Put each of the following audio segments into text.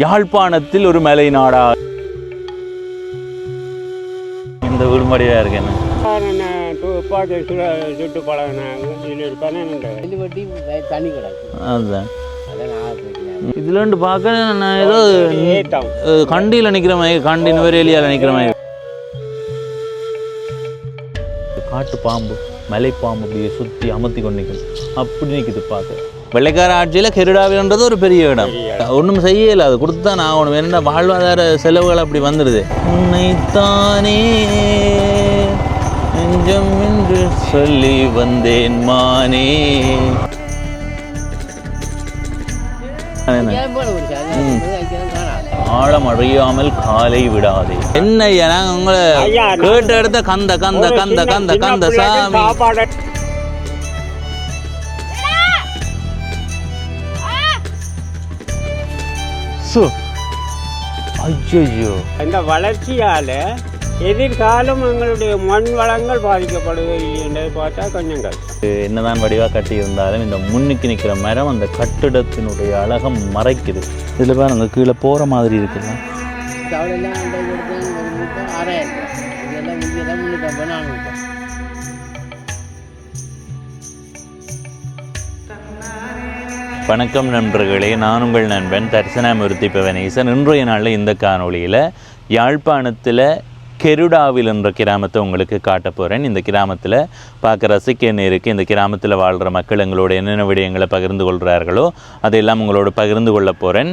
யாழ்ப்பாணத்தில் ஒரு மலை நாடா. இந்த வீடு மாதிரியா இருக்கு என்ன சுட்டு பழகினாங்க. அதுதான் இதுல பார்க்க நான் ஏதோ கண்டியில் நிற்கிற மாதிரி, கண்டி நுவரேலியாவில் நிற்கிற மாதிரி. காட்டு பாம்பு, மலைப்பாம்பு அப்படியே சுற்றி அமர்த்தி கொண்டு நிற்குது, அப்படி நிற்குது பார்க்க. வெள்ளைக்கார ஆட்சியில் கெருடாவில்ன்றது ஒரு பெரிய இடம், ஒன்றும் செய்யலை, அது கொடுத்து தான் ஆகணும். என்ன வாழ்வாதார செலவுகள் அப்படி வந்துடுது. உன்னைத்தானே நெஞ்சம் என்று சொல்லி வந்தேன் மானே. ஆழம் அறியாமல் காலை விடாதே. என்ன நாங்கள் உங்களை கேட்டு எடுத்த கந்த கந்த கந்த கந்த கந்த சாமி. ஐயோ, இந்த வளர்ச்சியால எதிர்காலம் எங்களுடைய மண் வளங்கள் பாதிக்கப்படுவது என்று பார்த்தா கொஞ்சம் கஷ்டம். என்னதான் வடிவாக கட்டி இருந்தாலும் இந்த முன்னுக்கு நிற்கிற மரம் அந்த கட்டிடத்தினுடைய அழகம் மறைக்குது. இதில் பாரு அங்கே கீழே போகிற மாதிரி இருக்குல்ல. வணக்கம் நண்பர்களே, நான் உங்கள் நண்பன் தரிசனாமூர்த்தி பவனேசன். இன்றைய நாளில் இந்த காணொளியில் யாழ்ப்பாணத்தில் கெருடாவில் என்ற கிராமத்தை உங்களுக்கு காட்ட போகிறேன். இந்த கிராமத்தில் பார்க்க ரசிக்க என்ன இருக்குது, இந்த கிராமத்தில் வாழ்கிற மக்கள் எங்களோட என்னென்ன விடயங்களை பகிர்ந்து கொள்கிறார்களோ அதையெல்லாம் உங்களோட பகிர்ந்து கொள்ள போகிறேன்.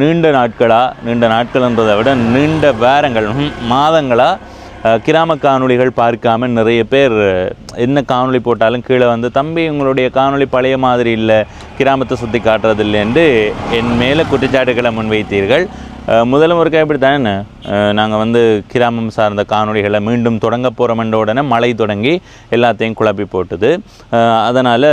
நீண்ட நாட்கள்ன்றதை விட நீண்ட வாரங்கள், மாதங்களாக கிராம காணொளிகள் பார்க்காம நிறைய பேர் என்ன காணொளி போட்டாலும் கீழே வந்து, தம்பி உங்களுடைய காணொளி பழைய மாதிரி இல்லை, கிராமத்தை சுற்றி காட்டுறதில்லை என்று என் மேலே குற்றச்சாட்டுகளை முன்வைத்தீர்கள். முதலும் ஒருக்கா இப்படி தானே நாங்கள் வந்து கிராமம் சார்ந்த காணொளிகளை மீண்டும் தொடங்க போகிறோமென்ற உடனே மழை தொடங்கி எல்லாத்தையும் குழப்பி போட்டுது. அதனால்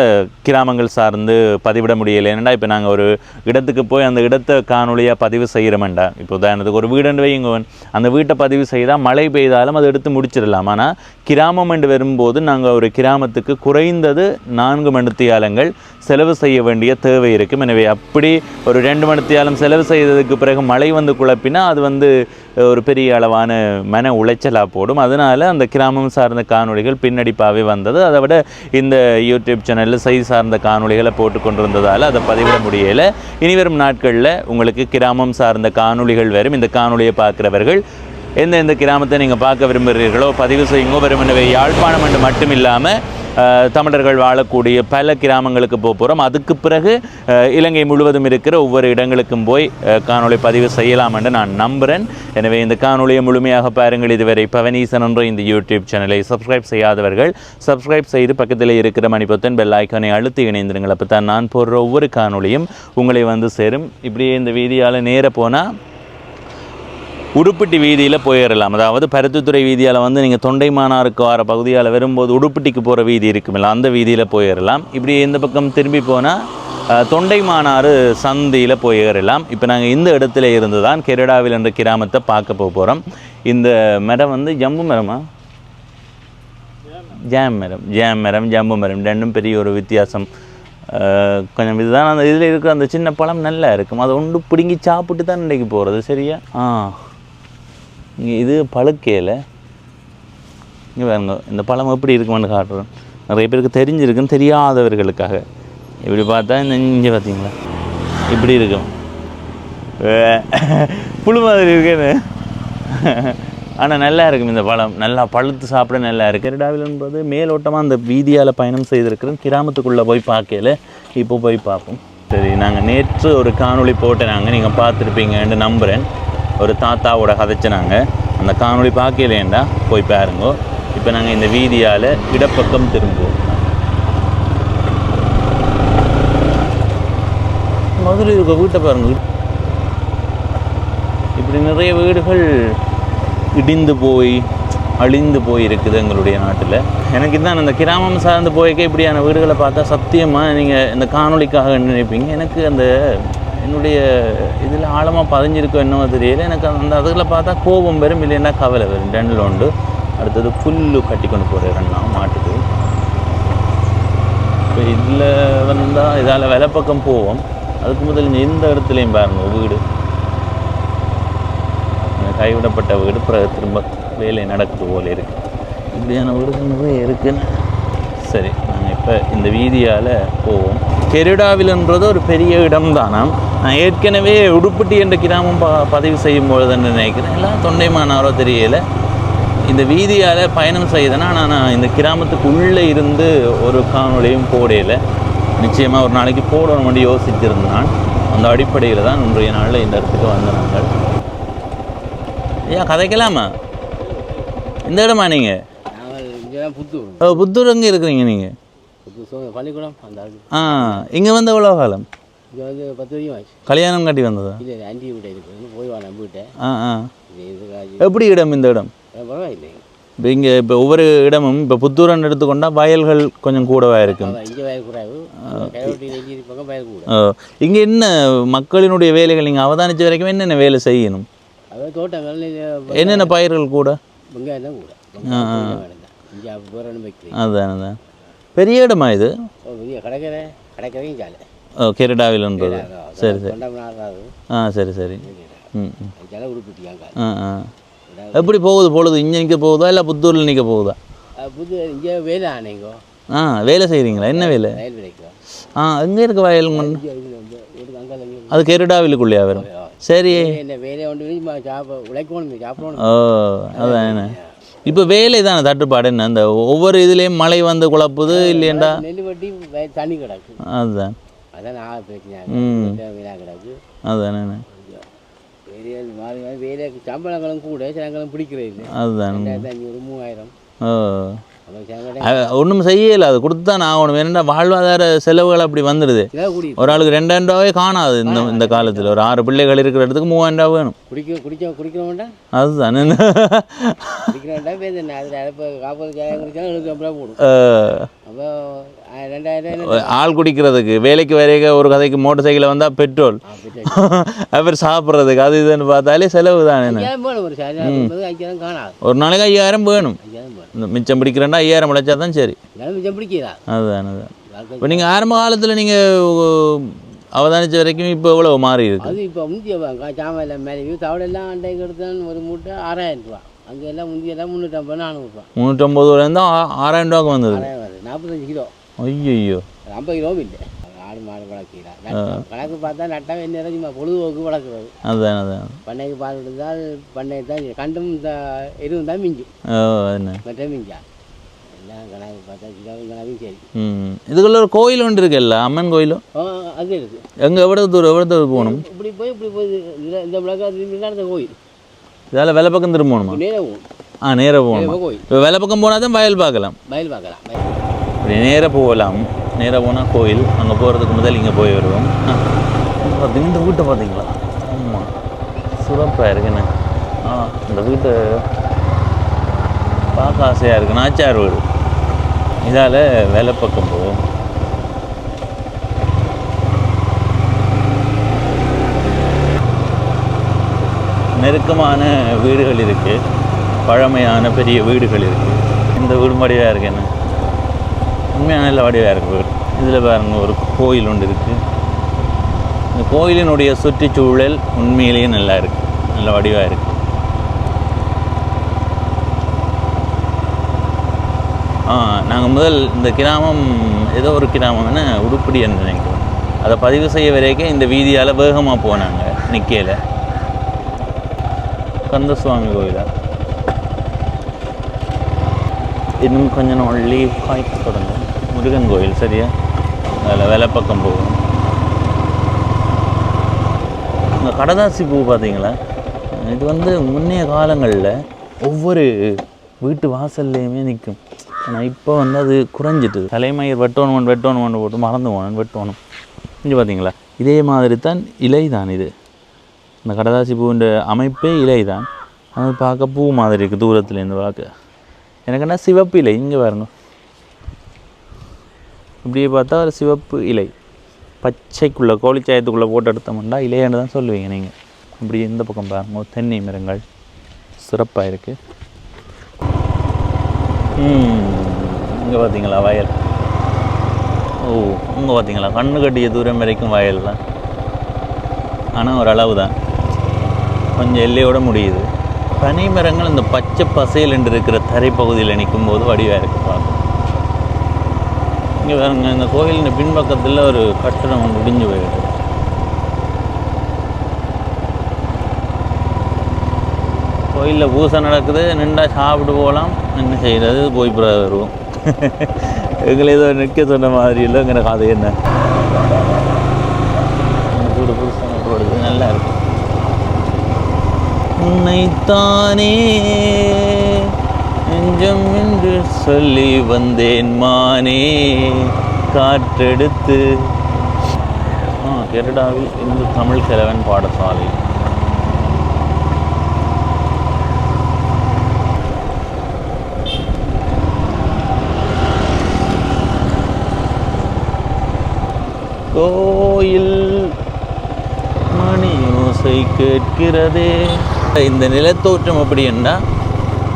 கிராமங்கள் சார்ந்து பதிவிட முடியலை. ஏன்னா இப்போ நாங்கள் ஒரு இடத்துக்கு போய் அந்த இடத்தை காணொலியாக பதிவு செய்கிறோமெண்டா, இப்போ உதாரணத்துக்கு ஒரு வீடுன்னு வைங்க, அந்த வீட்டை பதிவு செய்தால் மழை பெய்தாலும் அதை எடுத்து முடிச்சிடலாம். ஆனால் கிராமம் என்று வரும்போது நாங்கள் ஒரு கிராமத்துக்கு குறைந்தது 4 மணித்தியாலங்கள் செலவு செய்ய வேண்டிய தேவை இருக்கும். எனவே அப்படி ஒரு 2 மணித்தியாலம் செலவு செய்ததுக்கு பிறகு மழை வந்து குழப்பினா அது வந்து ஒரு பெரிய அளவான மன உளைச்சலாக போடும். அதனால் அந்த கிராமம் சார்ந்த காணொளிகள் பின்னடிப்பாகவே வந்தது. அதை விட இந்த யூடியூப் சேனலில் செய்தி சார்ந்த காணொளிகளை போட்டு கொண்டிருந்ததால் அதை பதிவிட முடியலை. இனிவரும் நாட்களில் உங்களுக்கு கிராமம் சார்ந்த காணொளிகள் வரும். இந்த காணொளியை பார்க்குறவர்கள் எந்தெந்த கிராமத்தை நீங்கள் பார்க்க விரும்புகிறீர்களோ பதிவு செய்யுங்க. வெறுமனவே யாழ்ப்பாணம் என்று மட்டும் இல்லாமல் தமிழர்கள் வாழக்கூடிய பல கிராமங்களுக்கு போகிறோம். அதுக்கு பிறகு இலங்கை முழுவதும் இருக்கிற ஒவ்வொரு இடங்களுக்கும் போய் காணொளி பதிவு செய்யலாம் என்று நான் நம்புகிறேன். எனவே இந்த காணொலியை முழுமையாக பாருங்கள். இதுவரை பவனீசன் என்ற இந்த யூடியூப் சேனலை சப்ஸ்கிரைப் செய்யாதவர்கள் சப்ஸ்கிரைப் செய்து பக்கத்தில் இருக்கிற மணிப்பொத்தன் பெல் ஐக்கானை அழுத்தி இணைந்திருங்கள். அப்போ தான் நான் போடுற ஒவ்வொரு காணொலியும் உங்களை வந்து சேரும். இப்படியே இந்த வீதியால் நேர போனால் உடுப்பிட்டி வீதியில் போயிடலாம். அதாவது பருத்தித்துறை வீதியால் வந்து நீங்கள் தொண்டைமானாருக்கு வர பகுதியால் வரும்போது உடுப்பிட்டிக்கு போகிற வீதி இருக்குமில்ல, அந்த வீதியில் போயிடலாம். இப்படி இந்த பக்கம் திரும்பி போனால் தொண்டைமானாறு சந்தியில் போயிடலாம். இப்போ நாங்கள் இந்த இடத்துல இருந்து தான் கெருடாவில் என்ற கிராமத்தை பார்க்க போகிறோம். இந்த மரம் வந்து ஜம்பு மரமா ஜாம் மரம் ஜம்பு மரம் ரெண்டும் பெரிய ஒரு வித்தியாசம். கொஞ்சம் இதுதான் அந்த இதில் இருக்கிற அந்த சின்ன பழம் நல்லா இருக்கும். அதை ஒன்று பிடுங்கி சாப்பிட்டு தான் இன்றைக்கு போகிறது. சரியா? இங்கே இது பழுக்கையில் இங்கே பாருங்க, இந்த பழம் எப்படி இருக்குமென்னு காட்டுறோம். நிறைய பேருக்கு தெரிஞ்சிருக்குன்னு தெரியாதவர்களுக்காக. இப்படி பார்த்தா இந்த இங்கே பார்த்தீங்களா இப்படி இருக்கும், புழு மாதிரி இருக்குன்னு. ஆனால் நல்லா இருக்கும் இந்த பழம், நல்லா பழுத்து சாப்பிட நல்லா இருக்குது. கெருடாவில் என்பது மேலோட்டமாக அந்த வீதியால் பயணம் செய்திருக்கிறோம். கிராமத்துக்குள்ளே போய் பார்க்கல, இப்போ போய் பார்ப்போம். சரி, நாங்கள் நேற்று ஒரு காணொளி போட்டேனாங்க, நீங்கள் பார்த்துருப்பீங்கன்னு நம்புகிறேன். ஒரு தாத்தாவோட கதைச்சினாங்க, அந்த காணொளி பார்க்கலேண்டா போய் பாருங்க. இப்போ நாங்கள் இந்த வீதியால் இடப்பக்கம் திரும்புவோம். முதல்ல இருக்க வீட்டை பாருங்க, இப்படி நிறைய வீடுகள் இடிந்து போய் அழிந்து போய் இருக்குது எங்களுடைய நாட்டில். எனக்கு தான் அந்த கிராமம் சார்ந்து போய்க்க இப்படியான வீடுகளை பார்த்தா சத்தியமாக நீங்கள் இந்த காணொலிக்காக நினைப்பீங்க. எனக்கு அந்த என்னுடைய இதில் ஆழமாக பதிஞ்சிருக்கோ என்னவோ தெரியல. எனக்கு அந்த அதில் பார்த்தா கோபம் வரும், இல்லைன்னா கவலை வரும். 2 உண்டு. அடுத்தது புல்லு கட்டி கொண்டு போகிறேன் நான் மாட்டுக்கு. இப்போ இதில் வந்தால் இதால் விலை பக்கம் போவோம். அதுக்கு முதல் இந்த இடத்துலையும் பாருங்கள் வீடு கைவிடப்பட்ட வீடு பிறகு திரும்ப வேலை நடக்குது போல இருக்குது. இப்படியான வீடுகள் நிறைய இருக்குன்னு. சரி, நாங்கள் இப்போ இந்த வீதியால் போவோம். கெருடாவில்ன்றது ஒரு பெரிய இடம் தானாம். நான் ஏற்கனவே உடுப்பட்டி என்ற கிராமம் பதிவு செய்யும் பொழுதுன்னு நினைக்கிறேன். எல்லாம் தொண்டைமானாரோ தெரியலை. இந்த வீதியால் பயணம் செய்தேன்னா நான் இந்த கிராமத்துக்கு உள்ளே இருந்து ஒரு காணொலியும் போடையில். நிச்சயமாக ஒரு நாளைக்கு போடணும் யோசிச்சிருந்தான். அந்த அடிப்படையில் தான் இன்றைய நாளில் இந்த இடத்துக்கு வந்த நாங்கள். ஏன் கதைக்கலாமா? இந்த இடமா நீங்கள்? புத்தூர் எங்கே இருக்கிறீங்க நீங்கள்? பள்ளிக்கூடம் அந்த ஆ, இங்கே வந்து எவ்வளோ காலம்? இங்கே வந்து 10 வருஷம் ஆச்சு. கல்யாணம் கட்டி வந்ததா? இல்லை 5 வீட்டை இருக்குது, போய் வா நம்பிட்டேன். எப்படி இடம் இந்த இடம்? பரவாயில்லை. இப்போ இங்கே இப்போ ஒவ்வொரு இடமும் இப்போ புத்தூரன் எடுத்துக்கொண்டால் வயல்கள் கொஞ்சம் கூடவா இருக்கும். இங்கே வயல் கூடாது, வயல் கூட. இங்கே என்ன மக்களினுடைய வேலைகள் நீங்கள் அவதானிச்ச வரைக்கும் என்னென்ன வேலை செய்யணும்? அதாவது தோட்டங்கள் என்னென்ன பயிர்கள் கூட? வெங்காயம் தான் கூட. அதான் அதான். பெரிய இடமா இது? கடற்கரையும் சாலை. கெருடாவில்ன்றது. சரி சரி. சரி சரி. எப்படி போகுது பொழுது? இங்கே நிற்க போகுதா இல்லை புத்தூரில் நிற்க போகுதா? இங்கே வேலை ஆனீங்க. வேலை செய்கிறீங்களா? என்ன வேலை? வயல் வேலைக்கு. எங்கே இருக்க வயல்? அது கெருடாவிலுக்குள்ளேயா வரும்? சரி. வேலை உழைக்கணும், சாப்பிடணும். அதான் என்ன இப்போ வேலை தானே தட்டுப்பாடு. என்ன அந்த ஒவ்வொரு இதுலேயும் மழை வந்து குழப்புது இல்லையண்டா? நெல் வட்டி தண்ணி கிடக்கு. அதுதான் அதான் பிரச்சனை கிடக்கு. அதுதான் என்ன வேலை சம்பளங்களும் கூட சிலங்களும் பிடிக்கிறது இல்லை. அதுதான் 2500 3000. ஒன்றும் செய்யலை, அது கொடுத்து தான் ஆகணும். ஏன்னா வாழ்வாதார செலவுகள் அப்படி வந்துடுது. ஒரு ஆளுக்கு 2000 ரூபாயே காணாது இந்த காலத்தில். ஒரு 6 பிள்ளைகள் இருக்கிற இடத்துக்கு 3000 ரூபா வேணும். குடிக்கிறோம்டா அதுதான் ஆள் குடிக்கிறதுக்கு வேலைக்கு வரைக்க ஒரு கதைக்கு மோட்டர் சைக்கிளில் வந்தால் பெட்ரோல், அப்புறம் சாப்பிட்றதுக்கு அது இதுன்னு பார்த்தாலே செலவு தானே. ஒரு நாளைக்கு 5000 வேணும். இந்த மிச்சம் பிடிக்கிறேன்டா 5000 உழைச்சா தான் சரி. அதுதான் அதுதான். இப்போ நீங்கள் ஆரம்ப காலத்தில் நீங்கள் அவதானிச்ச வரைக்கும் இப்போ எவ்வளோ மாறி இருக்கு? அது இப்போ முந்திய சாமெல்லாம் மேலே தவடெல்லாம் அண்டைக்கு எடுத்தான் ஒரு மூட்டை 6000 ரூபா. அங்கே எல்லாம் முந்தியெல்லாம் 350 400 ரூபா. 350 ரூபாயிலேருந்து 6000 ரூபாய்க்கு வந்தது. 45 கிலோ. ஐயோ, 50 கிலோவும் இல்லை. ஆடு மாடு வளர்க்கிறார். கணக்கு பார்த்தா நட்டால் என்ன சும்மா பொழுதுபோக்கு வளர்க்குறது. அதுதான் அதுதான். பண்ணைக்கு பால் விடுதால் பண்ணை தான் கண்டும் எதுவும் தான் மிஞ்சும். மற்ற மிஞ்சா எல்லாம் கணக்கு பார்த்தா கிலோவும் கணக்கும் சரி. இதுக்குள்ள ஒரு கோயில் ஒன்று இருக்குல்ல, அம்மன் கோயிலும் அது இருக்குது. எங்கே எவ்வளோ தூரம் போகணும்? இப்படி போய் இந்த விளக்கு கோயில் இதால் வேலை பக்கம் திரும்ப போகணுமா? நேராக போகணும். நேராக போகணும். கோயில் இப்போ வேலை பக்கம் போனால் தான் வயல் பார்க்கலாம். இப்படி நேராக போகலாம். நேராக போனால் கோயில். அங்கே போகிறதுக்கு முதல் இங்கே போய் வருவோம். பார்த்தீங்க இந்த வீட்டை பார்த்தீங்களா? ஆமாம், சிறப்பாக இருக்குண்ணே. இந்த வீட்டை பார்க்க ஆசையாக இருக்குது. நாச்சார் வீடு. இதால் வேலை பக்கம் போவோம். நெருக்கமான வீடுகள் இருக்குது, பழமையான பெரிய வீடுகள் இருக்குது. இந்த வீடு வடிவாக இருக்குது. என்ன உண்மையான நல்ல வடிவாக இருக்குது வீடு. இதில் பாருங்க ஒரு கோயில் ஒன்று இருக்குது. இந்த கோயிலினுடைய சுற்றுச்சூழல் உண்மையிலேயே நல்லா இருக்குது, நல்ல வடிவாக இருக்குது. நாங்கள் முதல் இந்த கிராமம் ஏதோ ஒரு கிராமம் என்ன உடுப்படி என்று நினைக்கிறோம். அதை பதிவு செய்ய வரைக்கும் இந்த வீதியால் வேகமாக போனாங்க. நிற்கையில் கந்தசுவாமி கோயிலா, இன்னும் கொஞ்சம் ஒல்லி காய்க்க தொடங்க முருகன் கோயில். சரியா, அதில் வேலை பக்கம் போகும். இந்த கடதாசி பூ பார்த்தீங்களா? இது வந்து முன்னைய காலங்களில் ஒவ்வொரு வீட்டு வாசல்லையுமே நிற்கும். ஆனால் இப்போ வந்து அது குறைஞ்சிட்டு தலைமயிர் வெட்டணும் போட்டு மறந்து போனோம் வெட்டணும். இங்கே பார்த்தீங்களா? இதே மாதிரி தான் இலை தான் இது. இந்த கடதாசி பூன்ற அமைப்பே இலை தான். அது பார்க்க பூ மாதிரி இருக்குது தூரத்துலேருந்து பார்க்க. எனக்கு என்ன சிவப்பு இலை இங்கே பாருங்க. இப்படியே பார்த்தா ஒரு சிவப்பு இலை பச்சைக்குள்ளே கோழிச்சாயத்துக்குள்ளே போட்டு எடுத்தோம்னா இலையான்னு தான் சொல்லுவீங்க நீங்கள். இப்படி இந்த பக்கம் பாருங்க தென்னை மரங்கள் சிறப்பாக இருக்குது. இங்கே பார்த்தீங்களா வயல்? இங்கே பார்த்தீங்களா கண்ணு கட்டிய தூரம் வரைக்கும் வயல் தான். ஆனால் ஒரு அளவு தான், கொஞ்சம் எல்லையோடு முடியுது. பனை மரங்கள் இந்த பச்சை பசையில் என்று இருக்கிற தரைப்பகுதியில் நிற்கும் போது வடிவாக இருக்கு பார்க்க. இங்கே பாருங்க, இந்த கோயிலின் பின்பக்கத்தில் ஒரு கட்டடம் ஒன்று இடிஞ்சு போயிடுது. கோயிலில் பூசை நடக்குது, நின்றா சாப்பிட்டு போகலாம், என்ன செய்கிறது, போய் வருவோம். எங்களை ஏதோ நிற்க சொன்ன மாதிரி இல்லை, எங்களை கதை என்ன கூட புதுசாக போடுது, நல்லா இருக்கும். உன்னைத்தானே நெஞ்சம் என்று சொல்லி வந்தேன் மானே காற்றெடுத்து. கெரடாவில் இந்து தமிழ் கிழவன் பாடசாலை. கோயில் மணியோசை கேட்கிறதே. இந்த நிலத்தோற்றம் அப்படி என்றால்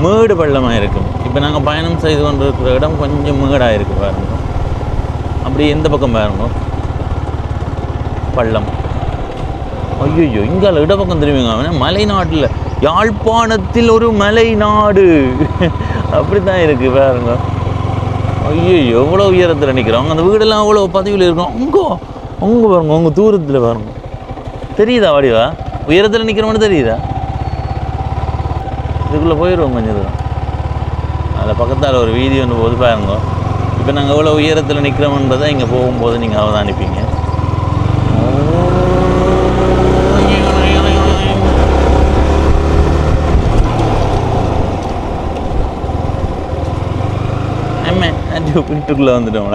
மேடு பள்ளமாக இருக்கும். இப்போ நாங்கள் பயணம் செய்து கொண்டு இருக்கிற இடம் கொஞ்சம் மேடாக இருக்குது பாருங்க. அப்படி எந்த பக்கம் பாருங்க பள்ளம். ஐயோ, இங்கால இடப்பக்கம் திரும்பிங்க. அவன் மலை நாட்டில், யாழ்ப்பாணத்தில் ஒரு மலை நாடு அப்படி தான் இருக்குது பாருங்க. ஐயோ, எவ்வளோ உயரத்தில் நிற்கிறோம். அந்த வீடெல்லாம் அவ்வளோ பதிவில் இருக்கும். அங்கே பாருங்க, உங்கள் தூரத்தில் பாருங்க. தெரியுதா வடிவா? உயரத்தில் நிற்கிறோம்னு தெரியுதா? இதுக்குள்ளே போயிடுவோம் கொஞ்சம் தூரம். அதில் பக்கத்தால் ஒரு வீதி ஒன்று போது பாருங்க. இப்போ நாங்கள் எவ்வளோ உயரத்தில் நிற்கிறோம்ன்றதை இங்கே போகும்போது நீங்கள் அவதானிப்பீங்க. வீட்டுக்குள்ளே வந்துட்டோம்.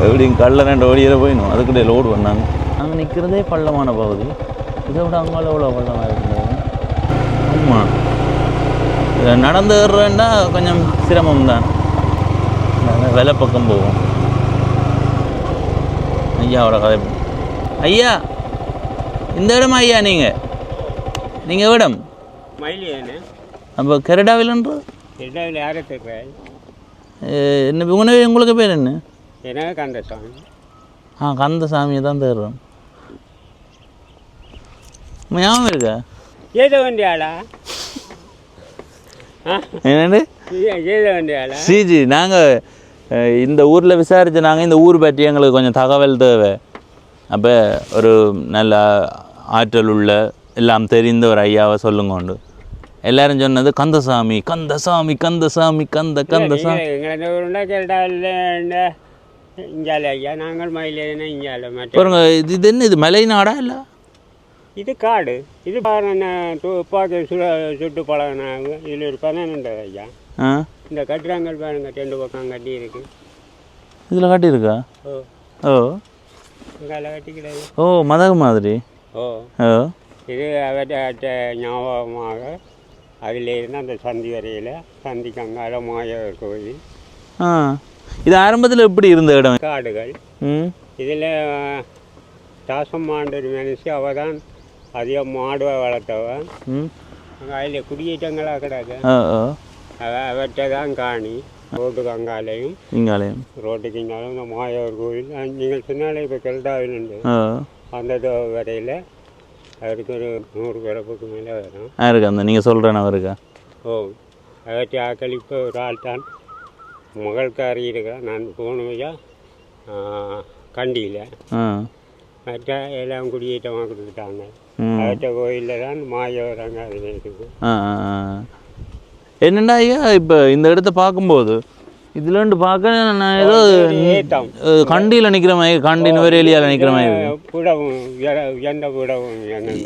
எப்படியும் கல்ல 2 வழியில் போயிடணும். அதுக்கிட்டே லோடு பண்ணாங்க. நாங்கள் நிற்கிறதே பள்ளமான பகுதி. இதை விட அங்கால எவ்வளோ பள்ளமாக இருக்குது. ஆமாம், நடந்து ஏறுறேன்னா கொஞ்சம் சிரமம் தான். வெலை பக்கம் போவோம். ஐயாவோட கதை. ஐயா, இந்த இடமா ஐயா? நீங்கள் இடம் மயிலியானே. அப்போ கெரடாவில்ன்ற யாரை தெரியாது என்ன உணவு? உங்களுக்கு பேர் என்ன? என்ன? கந்தசாமி. கந்தசாமியை தான் தேடுறோம். ஞாபகம் இருக்கா? ஏதோ வேண்டிய ஆளா? என்னண்டு ஏதோ வேண்டிய ஆளா? சிஜி, நாங்கள் இந்த ஊரில் விசாரித்து, நாங்கள் இந்த ஊர் பற்றி எங்களுக்கு கொஞ்சம் தகவல் தேவை. அப்போ ஒரு நல்ல ஆற்றல் உள்ள எல்லாம் தெரிந்த ஒரு ஐயாவை சொல்லுங்க உண்டு. எல்லாரும் சொன்னது கந்தசாமி கந்தசாமி கந்தசாமி கந்தசாமி. இஞ்சால ஐயா, நாங்கள் மயிலேனா இஞ்சால பாருங்க. இது என்ன? இது மலை நாடா இல்லை? இது காடு. இது பாருங்க, துப்பாக்கி சுட்டு பழகினாங்க. இதில் ஒரு 12 ஐயா. இந்த கட்டுறாங்கள் பாருங்க, 2 பக்கம் கட்டி இருக்கு. இதில் கட்டியிருக்கா? ஓ, இங்கால கட்டிக்கிறாங்க. ஓ, மதகு மாதிரி. ஓ, இது அவற்ற ஞாபகமாக அதிலிருந்து அந்த சந்தி வரையில், சந்திக்கு அங்கால மாயவர் கோயில். இது ஆரம்பத்தில் எப்படி இருந்த இடம்? காடுகள். இதில் தாசம்மாண்டு ஒரு மனுஷி, அவள் தான் அதிகம் மாடுவை வளர்த்தவன். அங்கே அதில் குடியேற்றங்களாக கிடக்கு. அவற்றை தான் காணி. ரோட்டுக்கு அங்காலையும் இங்காலையும், ரோட்டுக்கு இங்காலும் இந்த மாயவர் கோயில். நீங்கள் சொன்னாலே இப்போ கெல்டாவில் உண்டு. அந்த வரையில் அவருக்கு ஒரு 100 பிறப்புக்கு மேலே வரும். இருக்கு அந்த நீங்கள் சொல்கிறேன் அவருக்கா? ஓ, அவற்றை ஆக்களிப்பு ஒரு ஆள் தான் மகள்காரி இருக்கா. நான் போனவையா கண்டியில் மற்ற எல்லாம் குடியேற்றமாக கொடுத்துட்டாங்க. அவற்ற கோயிலில் தான் மாயவர் அங்கே அதில் இருக்குது. என்னண்டா ஐயா, இப்போ இந்த இடத்த பார்க்கும்போது இதுலண்டு பார்க்க நான் ஏதோ கண்டியில் நிற்கிற மாதிரி, கண்டி நுவரேலியாவில் நிற்கிற மாதிரி. புடவும் எந்த புடவும்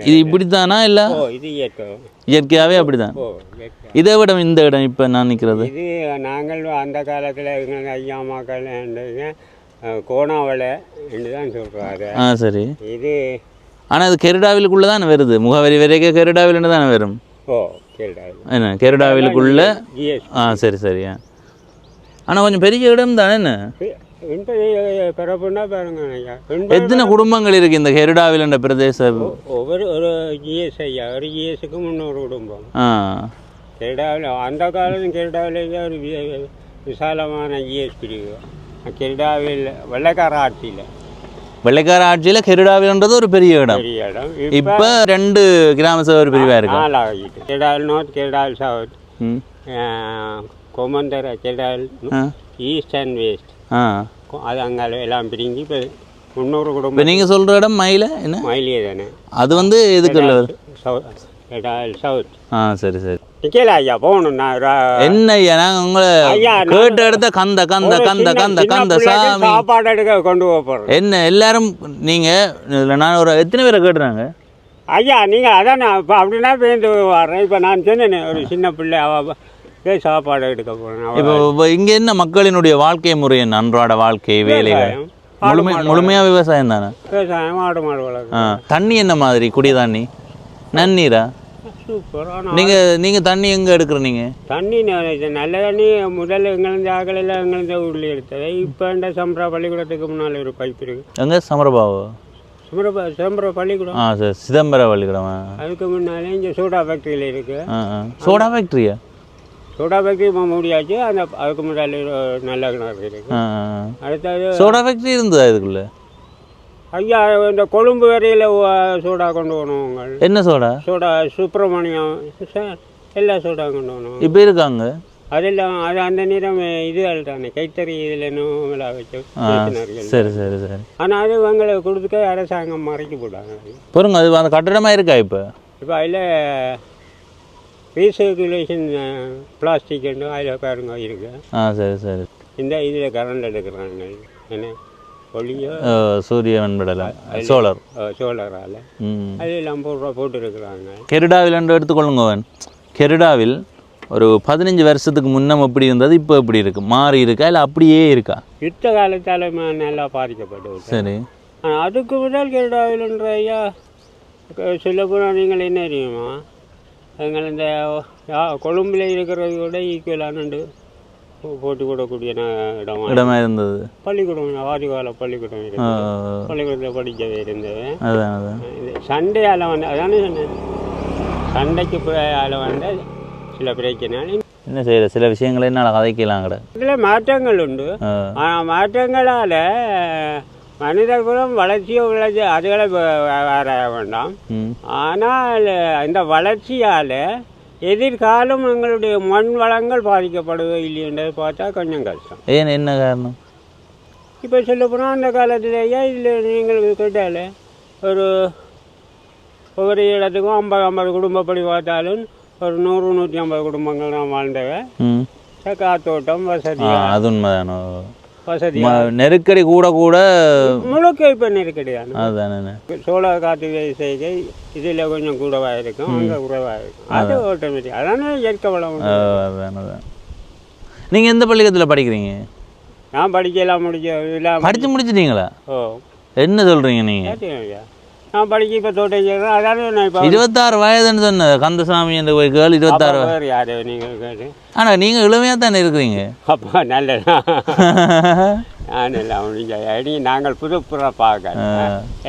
இது இப்படித்தானா? இல்லை, இது இயற்கை, இயற்கையாகவே அப்படிதான். இதை விட இந்த இடம் இப்போ நான் நிற்கிறது, இது நாங்கள் அந்த காலத்தில் எங்கள் ஐயா மக்கள் கோணாவளை என்று தான் சொல்கிறாரு. சரி. இது ஆனால் இது கெரடாவிலுக்குள்ளே தானே வருது, முகவரி வரைக்கும் கெரடாவில்னு தானே வரும். ஓ, கெரடாவில் என்ன கெரடாவிலுக்குள்ள? சரி சரி. ஆனால் கொஞ்சம் பெரிய இடம் தானே. என்ன பிறப்புன்னா பாருங்க, எத்தனை குடும்பங்கள் இருக்குது இந்த கெரடாவில் பிரதேசம்? ஒரு ஜிஎஸ் ஐயா, ஒரு ஜிஎஸ்க்கு 300 குடும்பம். கெரடாவில் அந்த காலத்தில் கெரடாவிலேயே ஒரு விசாலமான ஜிஎஸ் பிரிவு. கெரடாவில் வெள்ளைக்கார ஆட்சியில் வெள்ளைக்கார ஆட்சியில் கெருடாவில்ன்றது ஒரு பெரிய இடம். பெரிய இடம். இப்போ 2 கிராம சபை ஒரு பிரிவாக இருக்கு. 4 ஆகிட்டு. கெடால் நார்த், கெடால் சவுத், கொமந்தர, கெடால் ஈஸ்ட் அண்ட் வெஸ்ட். அது அங்கே எல்லாம் பிரிஞ்சு இப்போ 300 குடும்பம். இப்போ நீங்கள் சொல்கிற இடம் மயில என்ன? மயிலே தானே. அது வந்து எதுக்குள்ள கெடால் சவுத். சரி சரி. நிக்கல ஐயா போகணும். என்ன ஐயா நாங்கள் உங்களை கேட்ட இடத்த கந்த கந்த கந்த கந்த கந்த சாமி சாப்பாடு எடுக்க கொண்டு போகிறோம். என்ன எல்லாரும் நீங்கள் நான் ஒரு எத்தனை பேரை கேட்டுறாங்க ஐயா? நீங்கள் அதான் இப்போ அப்படின்னா பேருந்து வர்றேன். இப்போ நான் சொன்னேன் ஒரு சின்ன பிள்ளை சாப்பாடு எடுக்க போகிறேன். இப்போ இங்கே என்ன மக்களினுடைய வாழ்க்கை முறை என்ன? அன்றாட வாழ்க்கை வேலைகள் முழுமையாக விவசாயம் தானே? விவசாயம், ஆடு மாடு வளர்க்கு. தண்ணி என்ன மாதிரி? குடி தண்ணி நன்னீரா? சூப்பராக. நீங்கள் தண்ணி எங்கே எடுக்கிற? நீங்கள் தண்ணி நல்ல தண்ணி முதல்ல எங்களது ஆகலையில் எங்களது ஊரில் எடுத்தது. இப்போ இந்த சம்பரா பள்ளிக்கூடத்துக்கு முன்னால் ஒரு பைப் இருக்குது. எங்கே? சமரபாவோ? சம்பரா பள்ளிக்கூடம். சரி. சிதம்பரம் பள்ளிக்கூடம். அதுக்கு முன்னாலே இங்கே சோடா ஃபேக்ட்ரியில் இருக்குது. சோடா ஃபேக்ட்ரியா? சோடா ஃபேக்ட்ரி முடியாச்சு. அதுக்கு முன்னாடி நல்ல கிணறு இருக்குது. அடுத்தது சோடா ஃபேக்ட்ரி இருந்ததா இதுக்குள்ள? ஐயா இந்த கொழும்பு வரையில் சோடா கொண்டு போகணும். என்ன சோடா? சோடா சுப்பிரமணியம் எல்லா சோடா கொண்டு போகணும். இப்போ இருக்காங்க அதெல்லாம். அது அந்த நேரம் இதுகள் தானே கைத்தறி இதில் விழா வச்சு. சரி சரி சரி. ஆனால் அது இவங்களை கொடுத்துக்க அரசாங்கம் மறைக்க போட்டாங்க. பாருங்க அது அந்த கட்டடமாக இருக்கா இப்போ? இப்போ அதில் ரீசர்க்குலேஷன் பிளாஸ்டிக் அதில் பாருங்க இருக்கு. சரி சரி. இந்த இதில் கரண்ட் எடுக்கிறாங்க. என்ன ஒளியோ சூரிய மின்படலாம் சோலரால் அதெல்லாம் போட்டுருக்குறாங்க. கெருடாவில் என்று எடுத்துக்கொள்ளுங்கவன். கெருடாவில் ஒரு 15 வருஷத்துக்கு முன்னம் எப்படி இருந்தது, இப்போ எப்படி இருக்கு? மாறி இருக்கா இல்லை அப்படியே இருக்கா? யுத்த காலத்தால் நல்லா பாதிக்கப்பட்டது. சரி. அதுக்கு முதல் கெருடாவில்ன்ற ஐயா சொல்ல போனால் நீங்கள் என்ன தெரியுமா, எங்கள் இந்த கொழும்பில் இருக்கிறது கூட ஈக்குவலானு போட்டு கூடக்கூடிய இடமா இருந்தது. பள்ளிக்கூடம், ஆதிகால பள்ளிக்கூடம் இருக்கு. பள்ளிக்கூடத்தில் படிக்கவே இருந்தது. சண்டையால் வந்து அதானே சொன்னேன். சண்டைக்கு அதில் வந்து சில பிரச்சனை என்ன செய்யற சில விஷயங்களை என்னால் கதைக்கலாம் கூட. இதில் மாற்றங்கள் உண்டு. ஆனால் மாற்றங்களால் மனித குலம் வளர்ச்சியோ அதுகளை வேற வேண்டாம். ஆனால் இந்த வளர்ச்சியால் எதிர்காலம் எங்களுடைய மண் வளங்கள் பாதிக்கப்படுவதோ இல்லையன்றதை பார்த்தா கொஞ்சம் கஷ்டம். ஏன்? என்ன காரணம்? இப்போ சொல்ல போனால் அந்த காலத்திலேயே இதில் நீங்கள் கேட்டால் ஒவ்வொரு இடத்துக்கும் 50 குடும்பப்படி பார்த்தாலும் ஒரு 100-150 குடும்பங்கள் நான் வாழ்ந்தவன். காத்தோட்டம் வசதி. அது உண்மைதானோ? வசதி நெருக்கடி கூட கூட முழுக்க இப்போ நெருக்கடியான. அதுதானே. சோலார் காற்று செய்கை இதில் கொஞ்சம் கூடவாக இருக்கும், அங்கே குறைவாக இருக்கும். அது ஆட்டோமேட்டிக். அதானே இயற்கை வளம். நீங்கள் எந்த பள்ளிக்கூடத்தில் படிக்கிறீங்க? நான் படிக்கலாம் படித்து முடிச்சிட்டீங்களா? ஓ. என்ன சொல்கிறீங்க நீங்கள்? நான் படிக்க இப்போ தோட்டம் செய்கிறேன். அதானே நான் இப்போ 26 வயதுன்னு சொன்னது கந்தசாமி என்ற கேள். 26 யார் நீங்கள் கேட்டு? ஆனால் நீங்கள் இளமையாக தானே இருக்கிறீங்க. அப்பா நல்லதா. நான் இல்லை முடிஞ்ச நாங்கள் புதுப்புற பார்க்க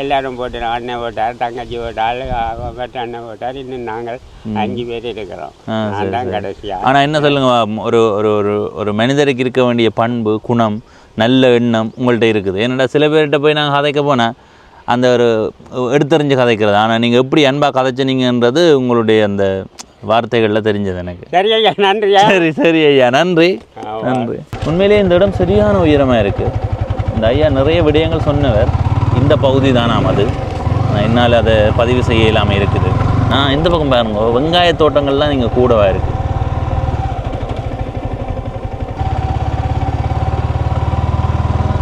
எல்லாரும் போட்டு அண்ணன் போட்டார், தங்கச்சி போட்டால், வெட்ட அண்ணன் போட்டார். இன்னும் நாங்கள் 5 பேர் இருக்கிறோம். நான் தான் கடைசியாக. ஆனால் என்ன சொல்லுங்க, ஒரு ஒரு ஒரு மனிதருக்கு இருக்க வேண்டிய பண்பு, குணம், நல்ல எண்ணம் உங்கள்கிட்ட இருக்குது. ஏன்னா சில பேர்கிட்ட போய் நாங்கள் கதைக்க போனால் அந்த ஒரு எடுத்தறிஞ்சு கதைக்கிறது. ஆனால் நீங்கள் எப்படி அன்பாக கதைச்சினீங்கன்றது உங்களுடைய அந்த வார்த்தைகளில் தெரிஞ்சது எனக்கு. சரி ஐயா, நன்றி. சரி சரி ஐயா, நன்றி நன்றி. உண்மையிலே இந்த இடம் சரியான உயரமாக இருக்குது. இந்த ஐயா நிறைய விடயங்கள் சொன்னவர். இந்த பகுதி தானாம் அது. என்னால் அதை பதிவு செய்ய இல்லாமல் இருக்குது. இந்த பக்கம் பாருங்க, வெங்காய தோட்டங்கள்லாம் நீங்கள் கூடவா இருக்குது.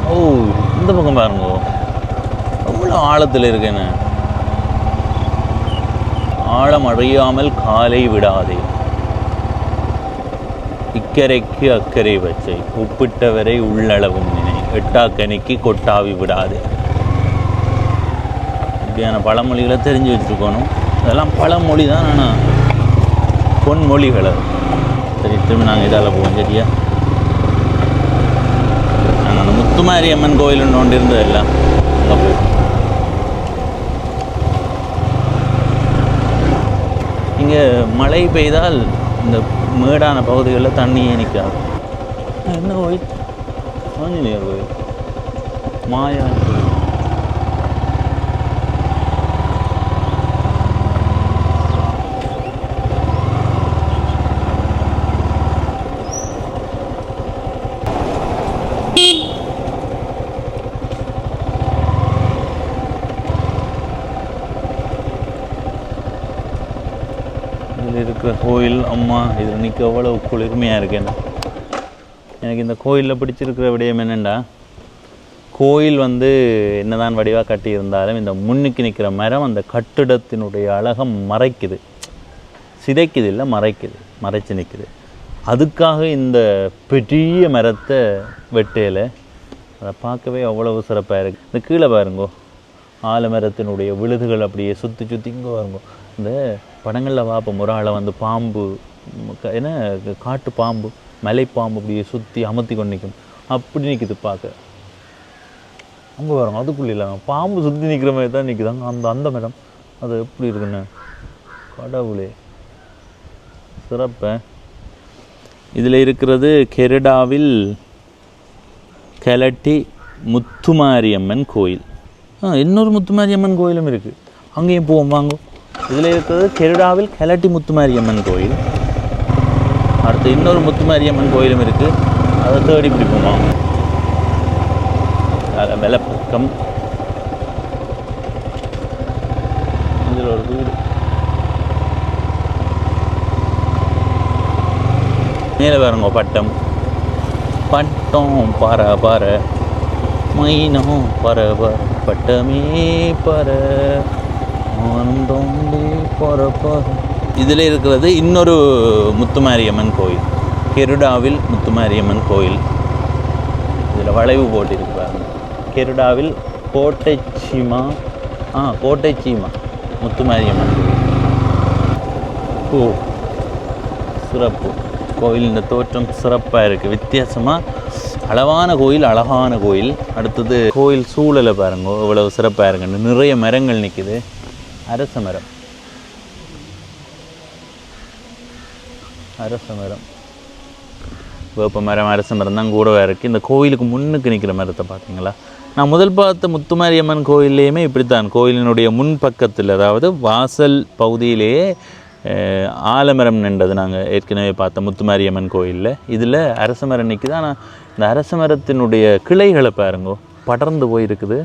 ஓ, இந்த பக்கம் பாருங்க, அவ்வளோ ஆழத்தில் இருக்கேன்னு. ஆழம் அடையாமல் காலை விடாதே, இக்கரைக்கு அக்கறை வச்சை, உப்பிட்டவரை உள்ளளவும் நினை, எட்டாக்கனிக்கு கொட்டாவி விடாதே. இப்படியான பழமொழிகளை தெரிஞ்சு வச்சுருக்கணும். அதெல்லாம் பழமொழி தான், ஆனால் பொன்மொழிகளை. சரி, திரும்பி நாங்கள் இதால் போவோம். சரியா? நாங்கள் அந்த முத்துமாரி அம்மன் கோயிலுன்னு ஒன்று இருந்ததெல்லாம் அங்கே போயிட்டோம். இங்கே மழை பெய்தால் இந்த மேடான பகுதிகளில் தண்ணியே நிற்காது. என்ன கோயில்? ஆஞ்சநேயர் கோயில், மாயா கோயில். இதில் இருக்கிற கோயில் அம்மா இதில் நிற்க அவ்வளோ குளிர்மையாக இருக்கேன். எனக்கு இந்த கோயிலில் பிடிச்சிருக்கிற விடயம் என்னென்னா, கோயில் வந்து என்னதான் வடிவாக கட்டியிருந்தாலும் இந்த முன்னுக்கு நிற்கிற மரம் அந்த கட்டிடத்தினுடைய அழகை மறைக்குது, சிதைக்குது, இல்லை மறைக்குது, மறைச்சு நிற்குது. அதுக்காக இந்த பெரிய மரத்தை வெட்டையில் அதை பார்க்கவே அவ்வளவு சிறப்பாக இருக்குது. இந்த கீழே பாருங்கோ, ஆலமரத்தினுடைய விழுதுகள் அப்படியே சுற்றி சுற்றி இங்கே பாருங்கோ. இந்த படங்களில் பார்ப்போம், ஒரு ஆளை வந்து பாம்பு என்ன காட்டு பாம்பு, மலைப்பாம்பு அப்படியே சுற்றி அமர்த்தி கொண்டு நிற்கும், அப்படி நிற்குது பார்க்க. அங்கே பாருங்க, அதுக்குள்ளே இல்லாமல் பாம்பு சுற்றி நிற்கிற மாதிரி தான் நிற்குதாங்க அந்த மரம். அது எப்படி இருக்குன்னு கடவுளே சிறப்பை. இதில் இருக்கிறது கெரடாவில் கெலட்டி முத்துமாரியம்மன் கோயில். இன்னொரு முத்துமாரியம்மன் கோயிலும் இருக்குது, அங்கேயும் போவோம் வாங்க. இதில் இருக்கிறது கெரடாவில் கெலட்டி முத்துமாரியம்மன் கோயில். அடுத்து இன்னொரு முத்துமாரியம்மன் கோயிலும் இருக்குது, அதை தேடி பிடிப்போமா. அதில் வெள்ளப்பக்கம் இதில் ஒரு வீடு. மேலே பாருங்க பட்டம் பட்டம் பற பற மைனம் பற பற பட்டமே பற ஆனந்தம் பற பற. இதில் இருக்கிறது இன்னொரு முத்துமாரியம்மன் கோயில், கெருடாவில் முத்துமாரியம்மன் கோயில். இதில் வளைவு போட்டிருக்கு பாருங்க, கெருடாவில் கோட்டைச்சீமா கோட்டைச்சீமா முத்துமாரியம்மன் கோயில். ஓ சிறப்பு கோயில். இந்த தோற்றம் சிறப்பாக இருக்குது, வித்தியாசமாக அளவான கோயில், அழகான கோயில். அடுத்தது கோயில் சூழலை பாருங்க இவ்வளவு சிறப்பாக இருக்குன்னு. நிறைய மரங்கள் நிற்குது, அரச மரம், அரச மரம், வேப்ப மரம், அரச மரம் தான் கூடவே இருக்குது. இந்த கோயிலுக்கு முன்னுக்கு நிற்கிற மரத்தை பார்த்தீங்களா? நான் முதல் பார்த்த முத்துமாரியம்மன் கோயில்லையுமே இப்படித்தான், கோயிலினுடைய முன் பக்கத்தில், அதாவது வாசல் பகுதியிலேயே ஆலமரம் நின்றது நாங்கள் ஏற்கனவே பார்த்த முத்துமாரியம்மன் கோயிலில். இதில் அரச மரம் நிற்குது, ஆனால் இந்த அரச மரத்தினுடைய கிளைகளை பாருங்கோ படர்ந்து போயிருக்குது.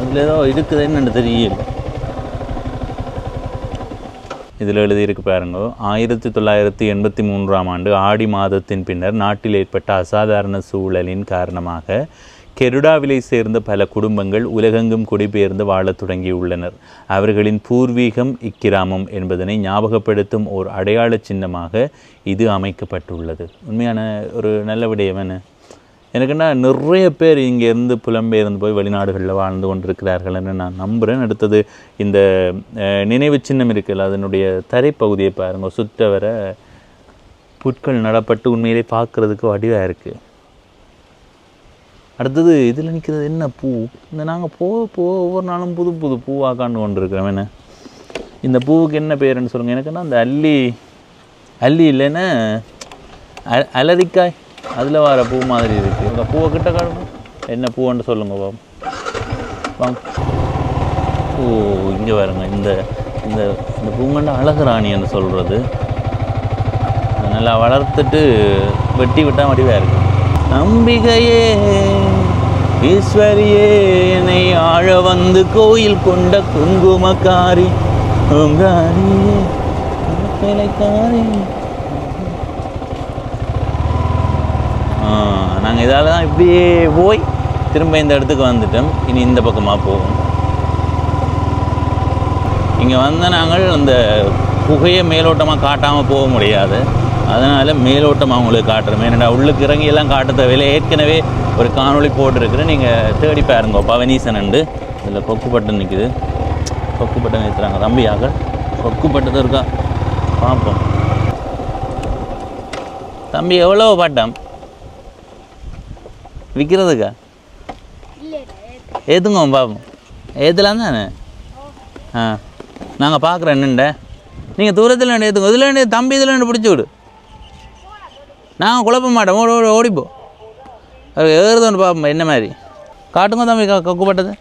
அதில் ஏதோ இருக்குதுன்னு தெரியல. இதில் எழுதியிருக்கு பாருங்க, 1983ஆம் ஆண்டு ஆடி மாதத்தின் பின்னர் நாட்டில் ஏற்பட்ட அசாதாரண சூழலின் காரணமாக கெருடாவிலை சேர்ந்த பல குடும்பங்கள் உலகெங்கும் குடிபெயர்ந்து வாழத் தொடங்கியுள்ளனர். அவர்களின் பூர்வீகம் இக்கிராமம் என்பதனை ஞாபகப்படுத்தும் ஓர் அடையாள சின்னமாக இது அமைக்கப்பட்டுள்ளது. உண்மையான ஒரு நல்ல விடயம். என்ன எனக்குன்னா நிறைய பேர் இங்கேருந்து புலம்பெயர்ந்து போய் வெளிநாடுகளில் வாழ்ந்து கொண்டிருக்கிறார்கள்னு நான் நம்புகிறேன். அடுத்தது இந்த நினைவு சின்னம் இருக்குல்ல, அதனுடைய தரைப்பகுதியை பாருங்கள், சுற்ற வர புட்கள் நடப்பட்டு உண்மையிலே பார்க்குறதுக்கு வடிவாக இருக்குது. அடுத்தது இதில் நிற்கிறது என்ன பூ? இந்த நாங்கள் ஒவ்வொரு நாளும் புது புது பூவாக காண்டு கொண்டிருக்கிறோம். என்ன இந்த பூவுக்கு என்ன பேருன்னு சொல்லுங்கள். எனக்குன்னா அந்த அல்லி இல்லைன்னா அலரிக்காய், அதில் வர பூ மாதிரி இருக்குது. உங்கள் பூவை கிட்ட காணும், என்ன பூன்னு சொல்லுங்க பாபு. வாங்க. ஓ இங்கே பாருங்க, இந்த இந்த இந்த பூங்கண்ட அழகு ராணின்னு சொல்கிறது. நல்லா வளர்த்துட்டு வெட்டி விட்டால் வடிவாக இருக்குது. நம்பிக்கையே ஈஸ்வரியே என்னை ஆழ வந்து கோயில் கொண்ட குங்குமக்காரி ஓங்காரியே பிழைக்காரி. நாங்கள் இதால் தான் இப்படியே போய் திரும்ப இந்த இடத்துக்கு வந்துட்டோம். இனி இந்த பக்கமாக போவோம். இங்கே வந்தால் நாங்கள் அந்த புகையை மேலோட்டமாக காட்டாமல் போக முடியாது, அதனால் மேலோட்டமாக உங்களுக்கு காட்டுறோம். ஏன்னா உள்ளுக்கு இறங்கி எல்லாம் காட்ட தேவையில்லை. ஏற்கனவே ஒரு காணொளி போட்டுருக்குறேன், நீங்கள் தேடி பாருங்க. பவனீசன் உண்டு, இதில் கொக்குப்பட்டம் நிற்குது. கொக்குப்பட்டம் நிறுத்துறாங்க தம்பியாக. கொக்குப்பட்டது இருக்கா பார்ப்போம். தம்பி எவ்வளோ பட்டம் விற்கிறதுக்கா? ஏற்றுங்க பார்ப்போம். ஏற்றலாம் தானே? நாங்கள் பார்க்குறோம் என்னண்ட. நீங்கள் தூரத்தில் ஏற்றுங்க, இதில் தம்பி இதில் பிடிச்சி விடு. நாங்கள் குழப்ப மாட்டோம், ஓடிப்போம். ஏறுதோன்னு பார்ப்போம் என்ன மாதிரி. காட்டுங்க தம்பி கொக்குப்பட்டது.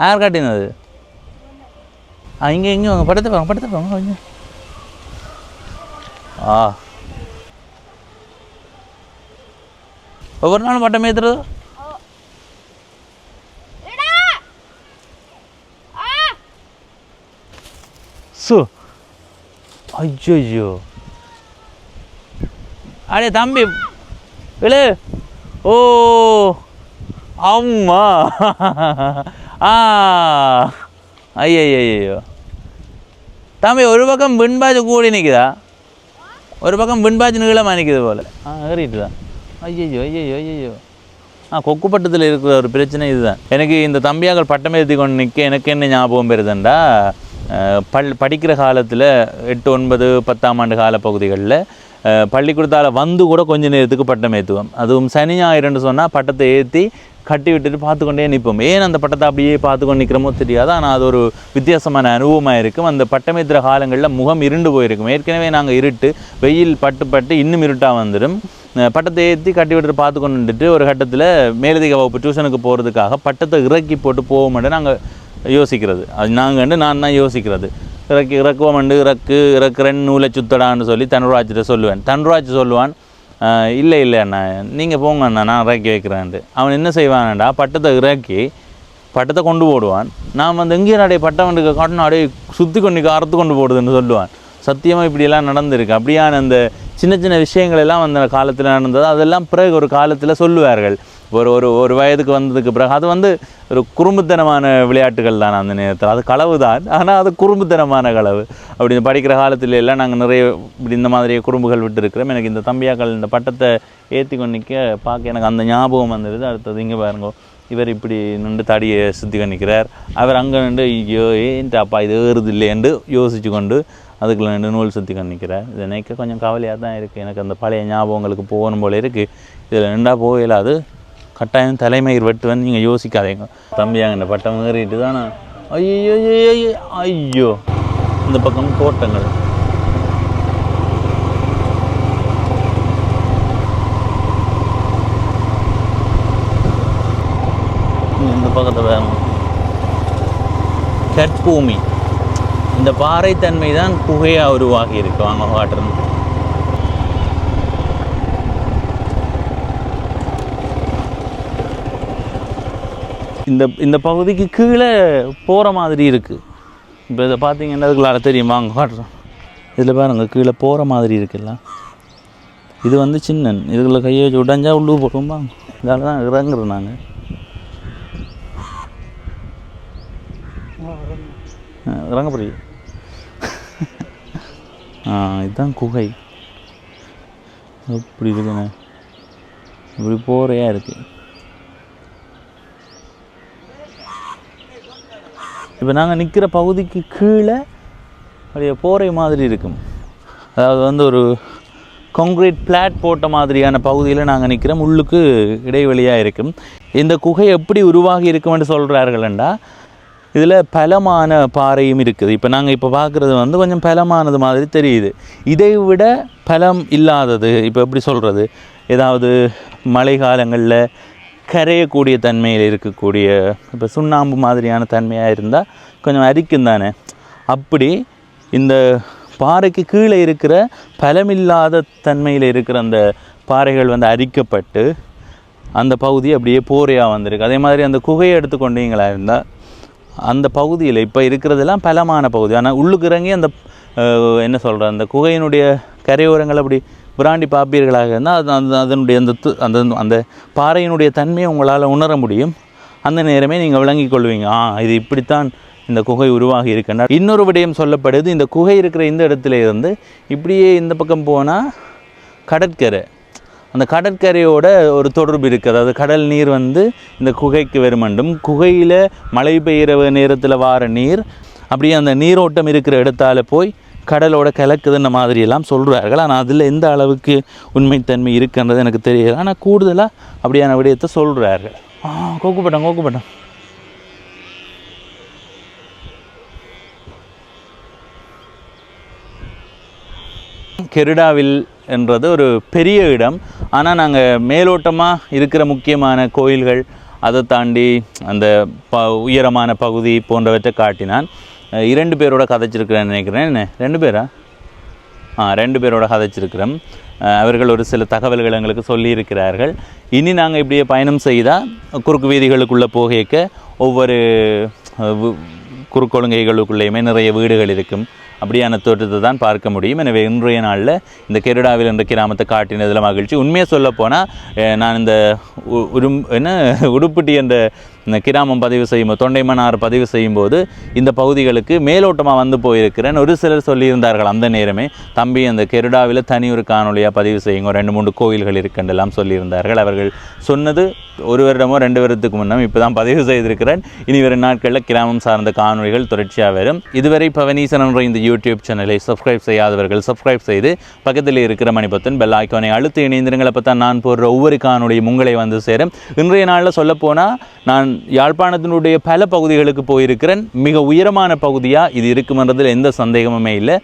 யார் காட்டினது? இங்கே வாங்க, படத்தை போங்க கொஞ்சம். ஒவ்வொரு நாளும் பட்டம் ஏற்றுறது? ஐயோ அடே தம்பி விழு. ஓ அம்மா ஐயோ தம்பி, ஒரு பக்கம் விண்பாஜ் கூடி நிற்குதா, ஒரு பக்கம் விண்பாஜ் நீளமாக நிற்குது போல். ஏறிட்டு தான். ஐயோ கொக்குப்பட்டத்தில் இருக்கிற ஒரு பிரச்சனை இதுதான். எனக்கு இந்த தம்பியாக்கள் பட்டம் ஏற்றி கொண்டு நிற்க எனக்கு என்ன ஞாபகம் பெறுதுண்டா, படிக்கிற காலத்தில் 8, 9, 10ஆம் ஆண்டு கால பகுதிகளில் பள்ளிக்கூடத்தால் வந்து கூட கொஞ்ச நேரத்துக்கு பட்டம் ஏற்றுவோம். அதுவும் சனி ஞாயிறுன்னு சொன்னால் பட்டத்தை ஏற்றி கட்டி விட்டுட்டு பார்த்துக்கொண்டே நிற்போம். ஏன் அந்த பட்டத்தை அப்படியே பார்த்துக்கொண்டு நிற்கிறமோ தெரியாது. ஆனால் அது ஒரு வித்தியாசமான அனுபவமாக இருக்கும். அந்த பட்டமேற்றுற காலங்களில் முகம் இருண்டு போயிருக்கும். ஏற்கனவே நாங்கள் இருட்டு வெயில் பட்டு இன்னும் இருட்டாக வந்துடும். பட்டத்தை ஏற்றி கட்டி விட்டுட்டு பார்த்து கொண்டுட்டு ஒரு கட்டத்தில் மேலதிக வகுப்பு டியூஷனுக்கு போகிறதுக்காக பட்டத்தை இறக்கி போட்டு போவோம்ட்டு நாங்கள் யோசிக்கிறது. அது நான் தான் யோசிக்கிறது. இறக்குவோம்ண்டு இறக்குறேன் நூலை சுத்தடான்னு சொல்லி தனுராஜ்கிட்ட சொல்லுவேன். தனுராஜ் சொல்லுவான், இல்லை அண்ணா நீங்கள் போங்க அண்ணா, நான் இறக்கி வைக்கிறேன்ட்டு. அவன் என்ன செய்வான்டா, பட்டத்தை இறக்கி பட்டத்தை கொண்டு போடுவான். நான் வந்து எங்கேயும் அப்படியே பட்டவனுக்கு காட்டணும் அப்படியே சுற்றி கொண்டு அறுத்து கொண்டு போடுதுன்னு சொல்லுவான். சத்தியமாக இப்படியெல்லாம் நடந்திருக்கு. அப்படியான அந்த சின்ன விஷயங்கள் எல்லாம் அந்த காலத்தில் நடந்தது. அதெல்லாம் பிறகு ஒரு காலத்தில் சொல்லுவார்கள். ஒரு வயதுக்கு வந்ததுக்கு பிறகு அது வந்து ஒரு குறும்புத்தனமான விளையாட்டுகள் தான் அந்த நேரத்தில். அது களவு தான், ஆனால் அது குறும்புத்தனமான களவு. அப்படி படிக்கிற காலத்துல எல்லாம் நாங்கள் நிறைய இப்படி இந்த மாதிரி குறும்புகள் விட்டு இருக்கிறோம். எனக்கு இந்த தம்பியாக்கள் இந்த பட்டத்தை ஏற்றி கொண்டிக்க பார்க்க எனக்கு அந்த ஞாபகம் வந்துடுது. அடுத்தது இங்கே பாருங்க, இவர் இப்படி நின்று தடியை சுற்றி நிற்கிறார். அவர் அங்கே நின்று ஐயோ ஏன்ட்டு அப்பா இது ஏறுது இல்லையென்று யோசித்து கொண்டு அதுக்குள்ள நின்று நூல் சுற்றி நிற்கிறார். இதை நினைக்க கொஞ்சம் கவலையாக தான் இருக்குது. எனக்கு அந்த பழைய ஞாபகங்களுக்கு போகணும் போல இருக்குது. இதில் நின்றா போகலாது. கட்டாயம் தலைமயிர் வெட்டுவேன், நீங்கள் யோசிக்காதீங்க. தம்பியாங்க இந்த பட்டம் ஏறிட்டு தானே. ஐயோ இந்த பக்கம் தோட்டங்கள். இந்த பக்கத்தை வேணும் கற்பூமி. இந்த பாறைத்தன்மை தான் குகையாக உருவாகி இருக்கு. வாங்க காட்டுறோம். இந்த பகுதிக்கு கீழே போகிற மாதிரி இருக்குது. இப்போ இதை பார்த்தீங்கன்னா அதுக்குள்ளார தெரியும். வாங்க காட்டுறோம். இதில் பாருங்க கீழே போகிற மாதிரி இருக்குல்ல. இது வந்து சின்னன். இதுக்குள்ள கையை வச்சு உடஞ்சா உள்ளு போடுவோம்பா. இதால் தான் இறங்குறோம் நாங்கள். இறங்க போறீங்க. இதுதான் குகை. எப்படி இருக்குண்ணே, இப்படி போறையா இருக்கு. இப்போ நாங்கள் நிற்கிற பகுதிக்கு கீழே அப்படியே போரை மாதிரி இருக்கும். அதாவது வந்து ஒரு கான்கிரீட் பிளாட் போட்ட மாதிரியான பகுதியில் நாங்கள் நிற்கிறோம். உள்ளுக்கு இடைவெளியாக இருக்கும். இந்த குகை எப்படி உருவாகி இருக்குமென்று சொல்கிறார்கள்டா, இதில் பலமான பாறையும் இருக்குது. இப்போ நாங்கள் பார்க்குறது வந்து கொஞ்சம் பலமானது மாதிரி தெரியுது. இதை விட பலம் இல்லாதது இப்போ எப்படி சொல்கிறது, ஏதாவது மழை காலங்களில் கரையக்கூடிய தன்மையில் இருக்கக்கூடிய இப்போ சுண்ணாம்பு மாதிரியான தன்மையாக இருந்தால் கொஞ்சம் அரிக்கும் தானே. அப்படி இந்த பாறைக்கு கீழே இருக்கிற பலமில்லாத தன்மையில் இருக்கிற அந்த பாறைகள் வந்து அரிக்கப்பட்டு அந்த பகுதி அப்படியே போரையாக வந்திருக்கு. அதே மாதிரி அந்த குகையை எடுத்துக்கொண்டீங்களா இருந்தால் அந்த பகுதியில் இப்போ இருக்கிறதெல்லாம் பலமான பகுதி. ஆனால் உள்ளுக்கு இறங்கி அந்த என்ன சொல்கிற அந்த குகையினுடைய கரையோரங்கள் அப்படி புராண்டி பார்ப்பீர்களாக இருந்தால் அதனுடைய அந்த அந்த பாறையினுடைய தன்மையை உங்களால் உணர முடியும். அந்த நேரமே நீங்கள் விளங்கி கொள்வீங்க, இது இப்படித்தான் இந்த குகை உருவாகி இருக்குன்னா. இன்னொரு விடயம் சொல்லப்படுது, இந்த குகை இருக்கிற இந்த இடத்துல இருந்து இப்படியே இந்த பக்கம் போனால் கடற்கரை, அந்த கடற்கரையோட ஒரு தொடர்பு இருக்குது. அதாவது கடல் நீர் வந்து இந்த குகைக்கு வருமண்டும், குகையில் மழை பெய்கிற நேரத்தில் வார நீர் அப்படியே அந்த நீரோட்டம் இருக்கிற இடத்தால் போய் கடலோட கலக்குதுன்ற மாதிரியெல்லாம் சொல்கிறார்கள். ஆனால் அதில் எந்த அளவுக்கு உண்மைத்தன்மை இருக்குன்றது எனக்கு தெரியல. ஆனால் கூடுதலாக அப்படியான விடயத்தை சொல்கிறார்கள். கோக்குப்பட்டம் கெருடாவில் என்றது ஒரு பெரிய இடம். ஆனால் நாங்கள் மேலோட்டமாக இருக்கிற முக்கியமான கோயில்கள் அதை தாண்டி அந்த உயரமான பகுதி போன்றவற்றை காட்டினான். 2 பேரோட கதைச்சிருக்கிறேன்னு நினைக்கிறேன். என்ன 2 பேரா? 2 பேரோட கதைச்சிருக்கிறோம். அவர்கள் ஒரு சில தகவல்கள் எங்களுக்கு சொல்லியிருக்கிறார்கள். இனி நாங்கள் இப்படியே பயணம் செய்தால் குறுக்கு வீதிகளுக்குள்ளே போகைக்க ஒவ்வொரு குறுக்கொழுங்கைகளுக்குள்ளேயுமே நிறைய வீடுகள் இருக்கும். அப்படியான தோற்றத்தை தான் பார்க்க முடியும். எனவே இன்றைய நாளில் இந்த கெருடாவில் என்ற கிராமத்தை காட்டினதில் மகிழ்ச்சி. உண்மையை சொல்லப்போனால் நான் இந்த உடுப்பிட்டி என்ற இந்த கிராமம் பதிவு செய்யும்போது, தொண்டைமன்னார் பதிவு செய்யும்போது இந்த பகுதிகளுக்கு மேலோட்டமாக வந்து போயிருக்கிறேன். ஒரு சிலர் சொல்லியிருந்தார்கள் அந்த நேரமே, தம்பி அந்த கெருடாவில் தனி ஒரு காணொலியாக பதிவு செய்யுங்க, 2-3 கோயில்கள் இருக்குன்றெல்லாம் சொல்லியிருந்தார்கள். அவர்கள் சொன்னது 1 வருடமோ 2 வருடத்துக்கு முன்னம். இப்போ தான் பதிவு செய்திருக்கிறேன். இனி வரும் நாட்களில் கிராமம் சார்ந்த காணொலிகள் தொடர்ச்சியாக வரும். இதுவரை பவனீசன் என்ற இந்த யூடியூப் சேனலை சப்ஸ்கிரைப் செய்யாதவர்கள் சப்ஸ்கிரைப் செய்து பக்கத்தில் இருக்கிற மணிபத்தன் பெல் ஐக்கானை அழுத்தி இணைந்திருங்கள். அப்போ தான் நான் போடுற ஒவ்வொரு காணொலியும் உங்களை வந்து சேரும். இன்றைய நாளில் சொல்லப்போனால் நான் யாழ்ப்பாணத்தினுடைய பல பகுதிகளுக்கு போயிருக்கிறேன். மிக உயரமான பகுதியாக இது இருக்குமென்றதில் எந்த சந்தேகமுமே இல்லை.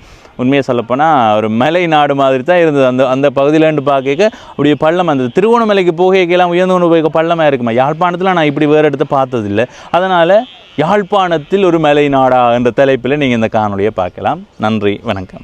உண்மையை சொல்லப்போனால் ஒரு மலை நாடு மாதிரி தான் இருந்தது. அந்த பகுதியிலேருந்து பார்க்க அப்படியே பள்ளம், அந்த திருவோணமலைக்கு போகைக்கெல்லாம் உயர்ந்து கொண்டு போய் பள்ளமாக இருக்குமா. யாழ்ப்பாணத்தில் நான் இப்படி வேறு இடத்த பார்த்ததில்லை. அதனால் யாழ்ப்பாணத்தில் ஒரு மலை நாடா என்ற தலைப்பில் நீங்கள் இந்த காணொலியை பார்க்கலாம். நன்றி, வணக்கம்.